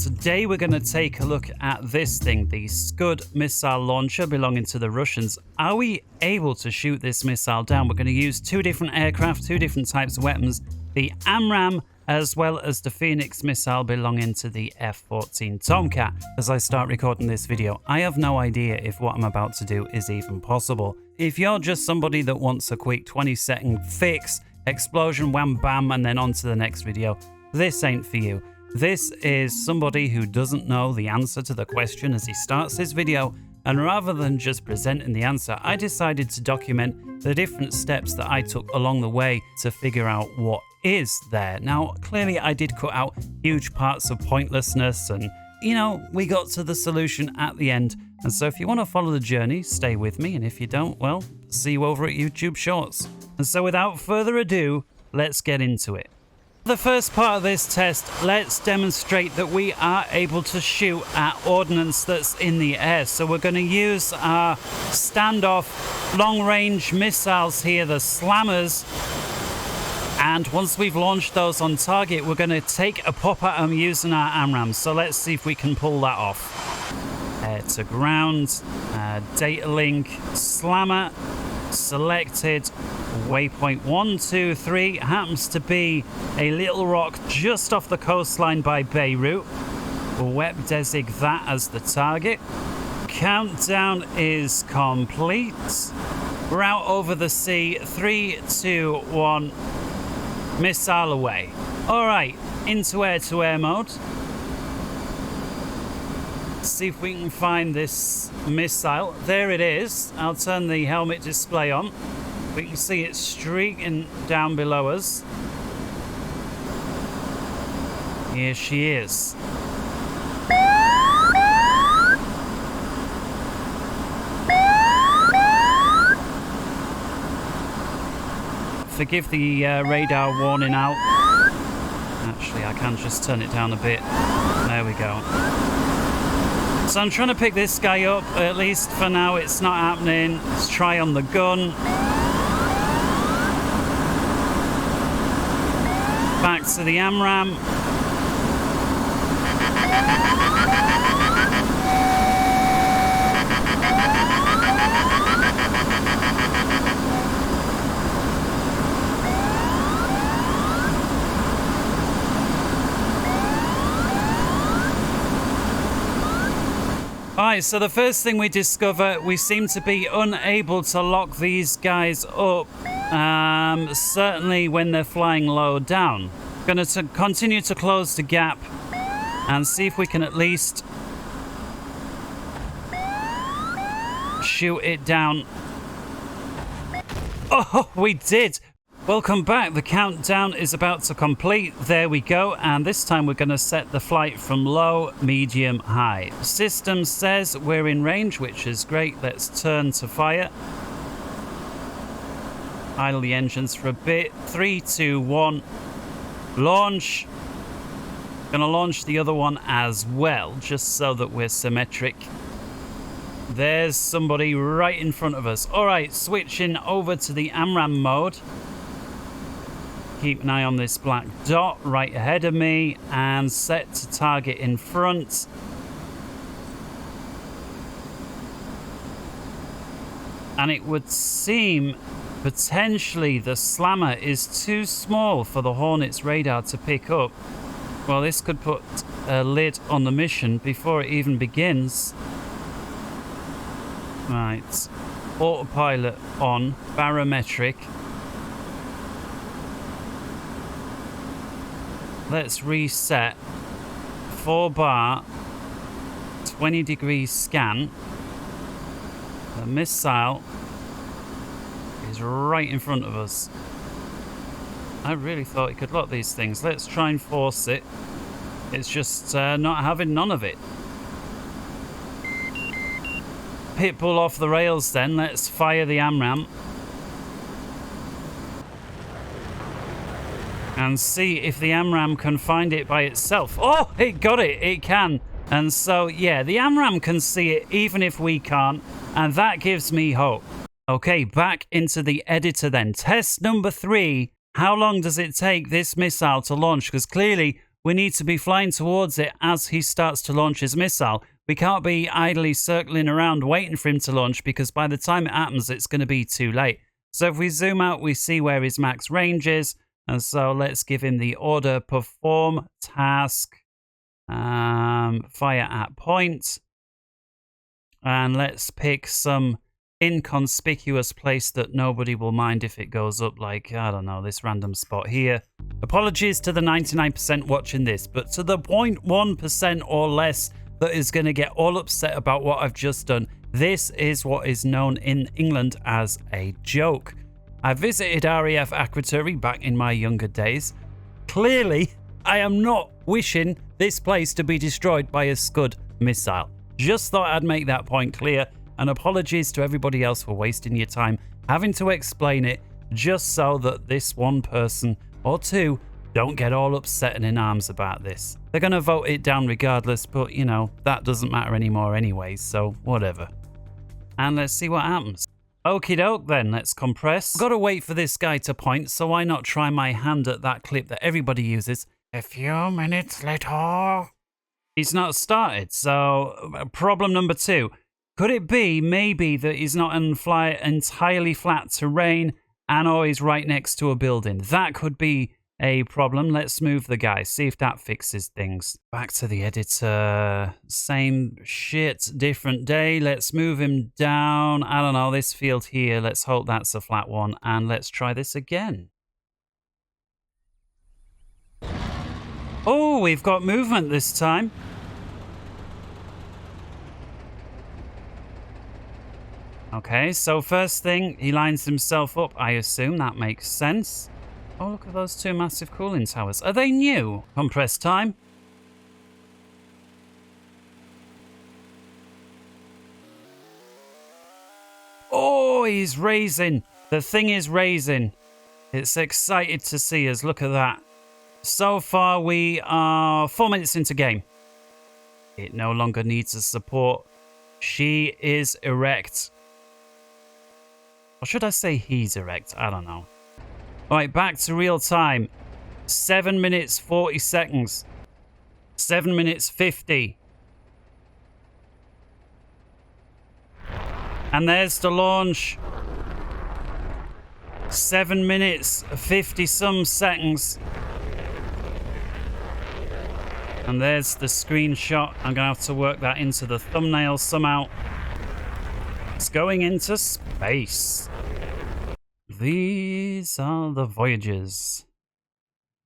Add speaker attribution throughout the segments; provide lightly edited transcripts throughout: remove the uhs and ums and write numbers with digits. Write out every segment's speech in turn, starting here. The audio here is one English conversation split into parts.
Speaker 1: Today we're going to take a look at this thing, the SCUD missile launcher belonging to the Russians. Are we able to shoot this missile down? We're going to use two different aircraft, two different types of weapons, the AMRAAM as well as the Phoenix missile belonging to the F14 Tomcat. As I start recording this video, I have no idea if what I'm about to do is even possible. If you're just somebody that wants a quick 20-second fix, explosion, wham bam, and then on to the next video, this ain't for you. This is somebody who doesn't know the answer to the question as he starts his video, and rather than just presenting the answer, I decided to document the different steps that I took along the way to figure out what is there. Now, clearly I did cut out huge parts of pointlessness and, you know, we got to the solution at the end. And so if you want to follow the journey, stay with me, and if you don't, well, see you over at YouTube Shorts. And so without further ado, let's get into it. The first part of this test, let's demonstrate that we are able to shoot at ordnance that's in the air. So we're going to use our standoff long-range missiles here, the slammers. And once we've launched those on target, we're going to take a pop at them using our AMRAAM. So let's see if we can pull that off. Air to ground, data link, slammer, selected. Waypoint 1, 2, 3 happens to be a little rock just off the coastline by Beirut. We'll web desig that as the target. Countdown is complete. We're out over the sea. 3, 2, 1. Missile away. Alright, into air-to-air mode. Let's see if we can find this missile. There it is. I'll turn the helmet display on. We can see it streaking down below us. Here she is. Forgive the radar warning out. Actually, I can just turn it down a bit. There we go. So I'm trying to pick this guy up. At least for now, it's not happening. Let's try on the gun. Back to the AMRAAM. Alright, so the first thing we discover, we seem to be unable to lock these guys up. Certainly when they're flying low down. Going to continue to close the gap and see if we can at least shoot it down. Oh, we did! Welcome back. The countdown is about to complete. There we go. And this time we're going to set the flight from low, medium, high. System says we're in range, which is great. Let's turn to fire. Idle the engines for a bit. 3, 2, 1. Launch. Gonna launch the other one as well, just so that we're symmetric. There's somebody right in front of us. Alright, switching over to the AMRAAM mode. Keep an eye on this black dot right ahead of me and set to target in front. And it would seem potentially the slammer is too small for the Hornet's radar to pick up. Well, this could put a lid on the mission before it even begins. Right. Autopilot on. Barometric. Let's reset. 4 bar. 20 degrees scan. The missile is right in front of us. I really thought it could lock these things. Let's try and force it. It's just not having none of it. Pitbull off the rails then. Let's fire the AMRAAM. And see if the AMRAAM can find it by itself. Oh, it got it. It can. And so, yeah, the AMRAAM can see it even if we can't. And that gives me hope. Okay, back into the editor then. Test number 3. How long does it take this missile to launch? Because clearly we need to be flying towards it as he starts to launch his missile. We can't be idly circling around waiting for him to launch, because by the time it happens, it's going to be too late. So if we zoom out, we see where his max range is. And so let's give him the order: perform task, fire at point. And let's pick some inconspicuous place that nobody will mind if it goes up, like, I don't know, this random spot here. Apologies to the 99% watching this, but to the 0.1% or less that is going to get all upset about what I've just done, this is what is known in England as a joke. I visited RAF Akrotiri back in my younger days. Clearly, I am not wishing this place to be destroyed by a SCUD missile. Just thought I'd make that point clear, and apologies to everybody else for wasting your time having to explain it, just so that this one person or two don't get all upset and in arms about this. They're going to vote it down regardless, but you know, that doesn't matter anymore anyway, so whatever. And let's see what happens. Okie doke then, let's compress. Gotta wait for this guy to point, so why not try my hand at that clip that everybody uses? A few minutes later. He's not started, so problem number 2. Could it be maybe that he's not on entirely flat terrain and or he's right next to a building? That could be a problem. Let's move the guy, see if that fixes things. Back to the editor. Same shit, different day. Let's move him down. I don't know, this field here. Let's hope that's a flat one. And let's try this again. Oh, we've got movement this time. Okay, so first thing, he lines himself up. I assume that makes sense. Oh, look at those 2 massive cooling towers. Are they new? Compress time. Oh, he's raising. The thing is raising. It's excited to see us. Look at that. So far, we are 4 minutes into game. It no longer needs a support. She is erect. Or should I say he's erect? I don't know. All right, back to real time. 7 minutes, 40 seconds. 7 minutes, 50. And there's the launch. 7 minutes, 50 some seconds. And there's the screenshot. I'm going to have to work that into the thumbnail somehow. It's going into space. These are the voyages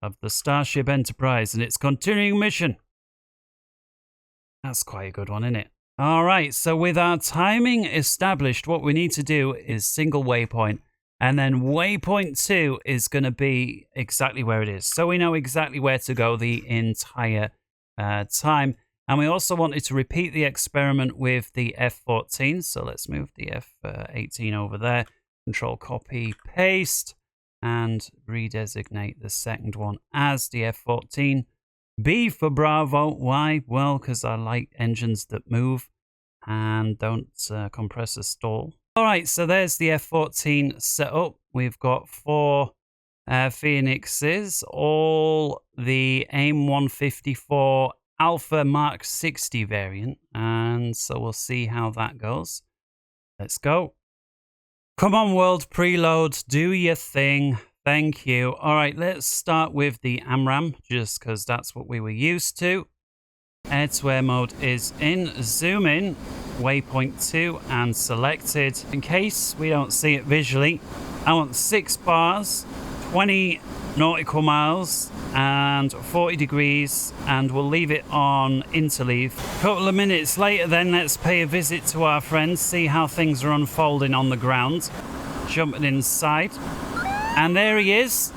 Speaker 1: of the Starship Enterprise and its continuing mission. That's quite a good one, isn't it? All right, so with our timing established, what we need to do is single waypoint. And then waypoint 2 is going to be exactly where it is. So we know exactly where to go the entire time. And we also wanted to repeat the experiment with the F14. So let's move the F18 over there. Control copy, paste, and redesignate the second one as the F14. B for Bravo. Why? Well, because I like engines that move and don't compress or stall. All right, so there's the F14 set up. We've got 4 Phoenixes, all the Aim154 Alpha Mark 60 variant. And so we'll see how that goes. Let's go. Come on, world preload, do your thing. Thank you. All right, let's start with the AMRAAM, just because that's what we were used to. Air-to-air mode is in. Zoom in, waypoint 2, and selected. In case we don't see it visually, I want 6 bars, 20 nautical miles, and 40 degrees, and we'll leave it on interleave. A couple of minutes later then, let's pay a visit to our friends, see how things are unfolding on the ground. Jumping inside, and there he is.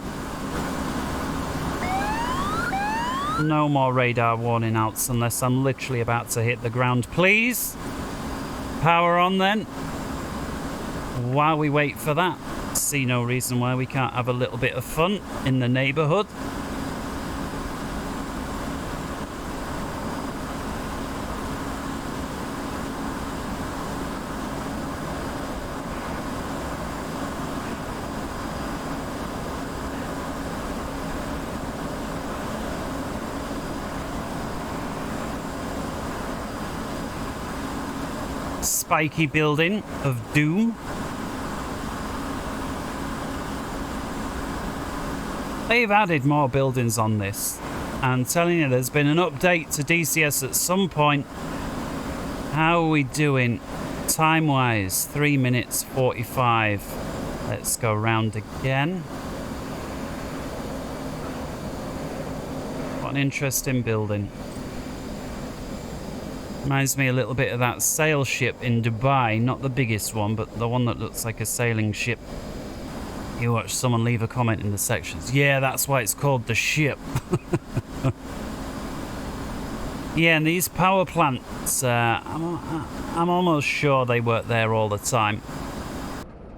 Speaker 1: No more radar warning outs unless I'm literally about to hit the ground, please. Power on then. While we wait for that, see no reason why we can't have a little bit of fun in the neighborhood. spiky building of doom. They've added more buildings on this. I'm telling you, there's been an update to DCS at some point. How are we doing time-wise? 3 minutes 45. Let's go round again. What an interesting building. Reminds me a little bit of that sail ship in Dubai. Not the biggest one, but the one that looks like a sailing ship. You watch someone leave a comment in the sections. Yeah, that's why it's called the ship. Yeah, and these power plants, I'm almost sure they work there all the time.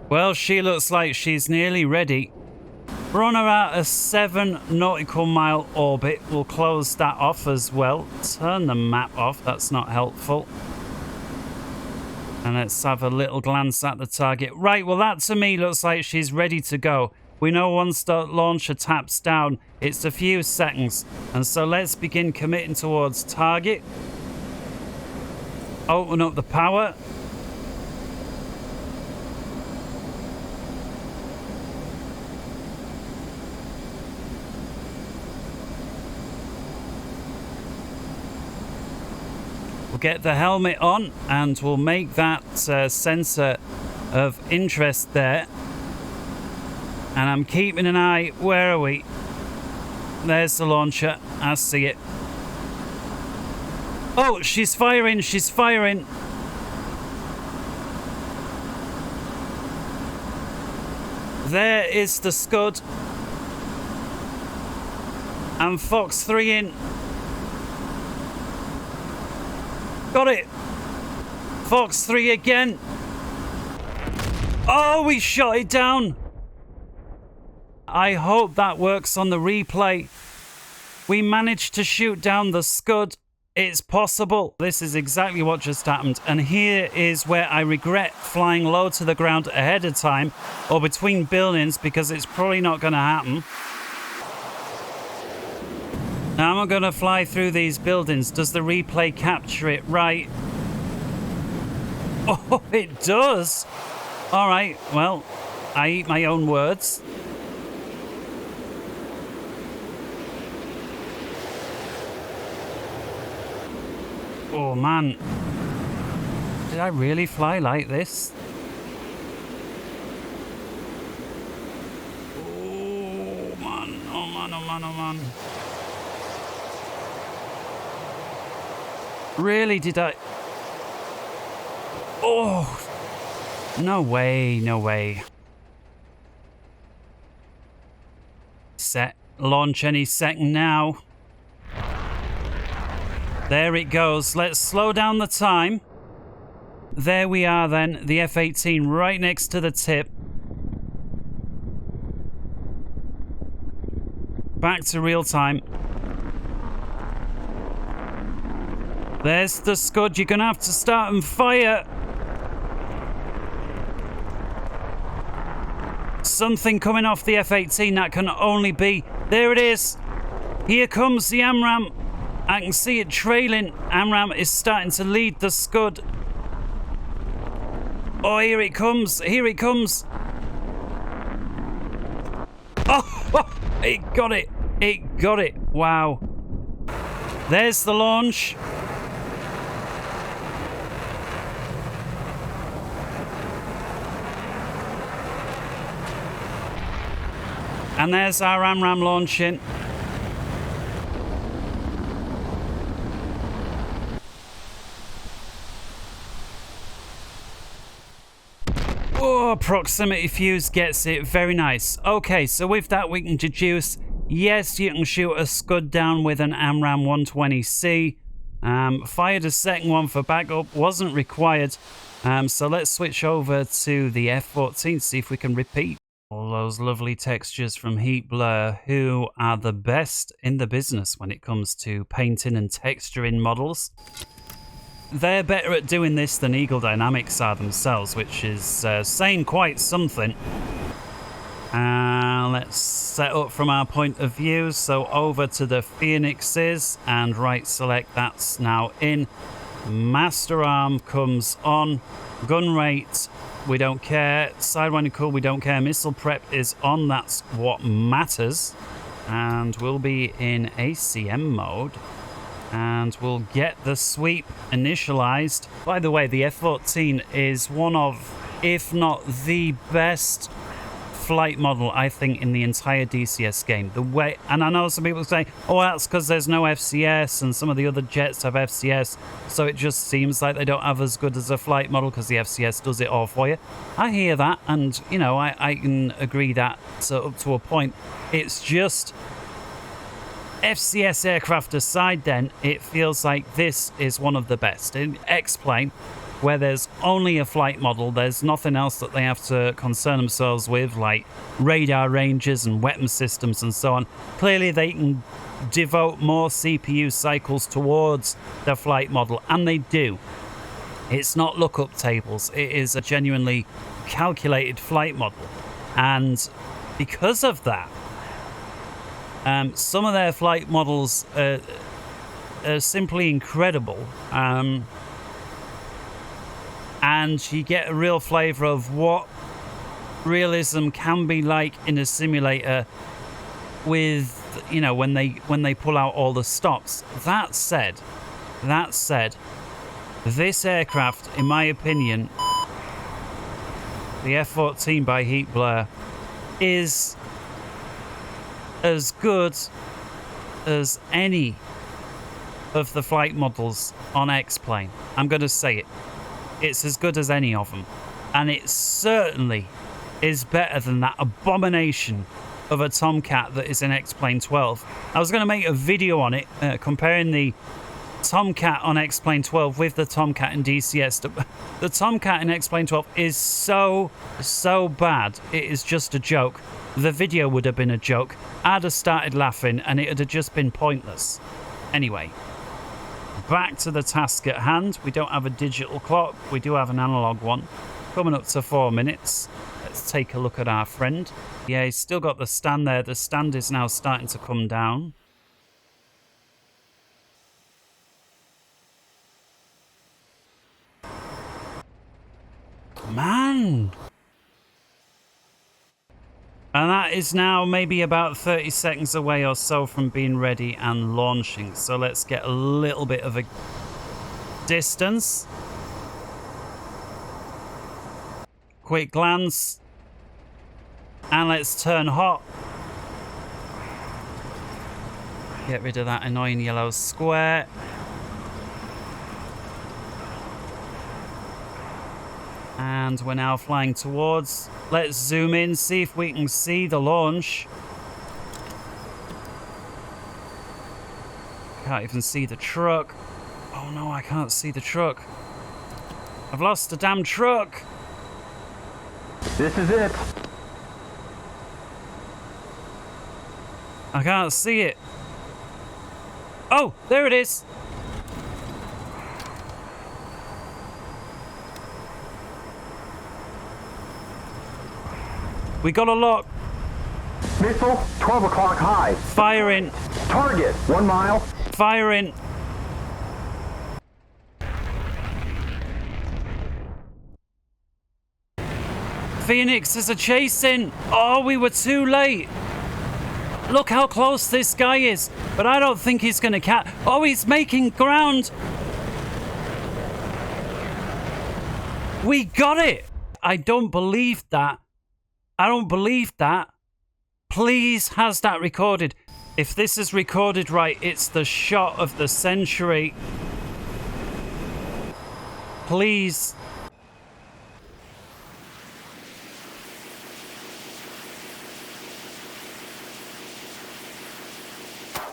Speaker 1: Well, she looks like she's nearly ready. We're on about a 7 nautical mile orbit. We'll close that off as well. Turn the map off, that's not helpful. And let's have a little glance at the target. Right, well that to me looks like she's ready to go. We know once the launcher taps down, it's a few seconds. And so let's begin committing towards target. Open up the power. We'll get the helmet on and we'll make that sensor of interest there. And I'm keeping an eye. Where are we? There's the launcher. I see it. Oh, she's firing. She's firing. There is the SCUD. And Fox 3 in. Got it. Fox 3 again. Oh, we shot it down. I hope that works on the replay. We managed to shoot down the SCUD. It's possible. This is exactly what just happened. And here is where I regret flying low to the ground ahead of time or between buildings, because it's probably not going to happen. Now I'm going to fly through these buildings. Does the replay capture it right? Oh, it does. All right. Well, I eat my own words. Oh man, did I really fly like this? Oh man, oh man, oh man, oh man. Really, did I? Oh, no way, no way. Set, launch any second now. There it goes. Let's slow down the time. There we are then, the F18 right next to the tip. Back to real time. There's the SCUD. You're going to have to start and fire. Something coming off the F18, that can only be... There it is. Here comes the AMRAAM. I can see it trailing. AMRAAM is starting to lead the SCUD. Oh, here it comes. Here it comes. Oh, it got it. It got it. Wow. There's the launch. And there's our AMRAAM launching. Oh, proximity fuse gets it. Very nice. Okay, so with that we can deduce, yes, you can shoot a SCUD down with an Aim120C. Fired a second one for backup, wasn't required. So let's switch over to the F14, see if we can repeat. All those lovely textures from Heat Blur, who are the best in the business when it comes to painting and texturing models. They're better at doing this than Eagle Dynamics are themselves, which is saying quite something. Let's set up from our point of view. So over to the Phoenixes and right select, that's now in. Master arm comes on. Gun rate, we don't care. Sidewinding cool, we don't care. Missile prep is on. That's what matters. And we'll be in ACM mode. And we'll get the sweep initialized. By the way, the F14 is one of, if not the best flight model, I think, in the entire DCS game. The way, and I know some people say, oh, that's because there's no FCS and some of the other jets have FCS, so it just seems like they don't have as good as a flight model because the FCS does it all for you. I hear that, and, you know, I can agree that up to a point. It's just, FCS aircraft aside then, it feels like this is one of the best. In X-Plane, where there's only a flight model, there's nothing else that they have to concern themselves with, like radar ranges and weapon systems and so on. Clearly they can devote more CPU cycles towards the flight model, and they do. It's not lookup tables, it is a genuinely calculated flight model. And because of that, some of their flight models are simply incredible. And you get a real flavour of what realism can be like in a simulator with, you know, when they pull out all the stops. That said, this aircraft, in my opinion, the F14 by Heat Blur, is as good as any of the flight models on X-Plane. I'm going to say it. It's as good as any of them. And it certainly is better than that abomination of a Tomcat that is in X-Plane 12. I was going to make a video on it, comparing the Tomcat on X-Plane 12 with the Tomcat in DCS. The Tomcat in X-Plane 12 is so bad. It is just a joke. The video would have been a joke. I'd have started laughing and it would have just been pointless. Anyway. Back to the task at hand. We don't have a digital clock. We do have an analog one. Coming up to 4 minutes. Let's take a look at our friend. Yeah, he's still got the stand there. The stand is now starting to come down. Man! And that is now maybe about 30 seconds away or so from being ready and launching. So let's get a little bit of a distance. Quick glance. And let's turn hot. Get rid of that annoying yellow square. And we're now flying towards. Let's zoom in, see if we can see the launch. Can't even see the truck. Oh no, I can't see the truck. I've lost the damn truck.
Speaker 2: This is it.
Speaker 1: I can't see it. Oh, there it is. We got a lock.
Speaker 2: Missile, 12 o'clock high.
Speaker 1: Firing.
Speaker 2: Target, 1 mile.
Speaker 1: Firing. Phoenix is a chasing. Oh, we were too late. Look how close this guy is. But I don't think he's going to catch. Oh, he's making ground. We got it. I don't believe that. I don't believe that. Please, has that recorded? If this is recorded right, it's the shot of the century. Please.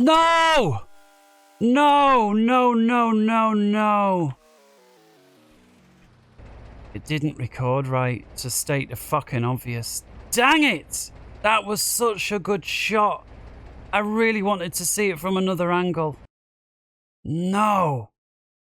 Speaker 1: No! No, no, no, no, no. It didn't record right, to state the fucking obvious. Dang it! That was such a good shot. I really wanted to see it from another angle. No.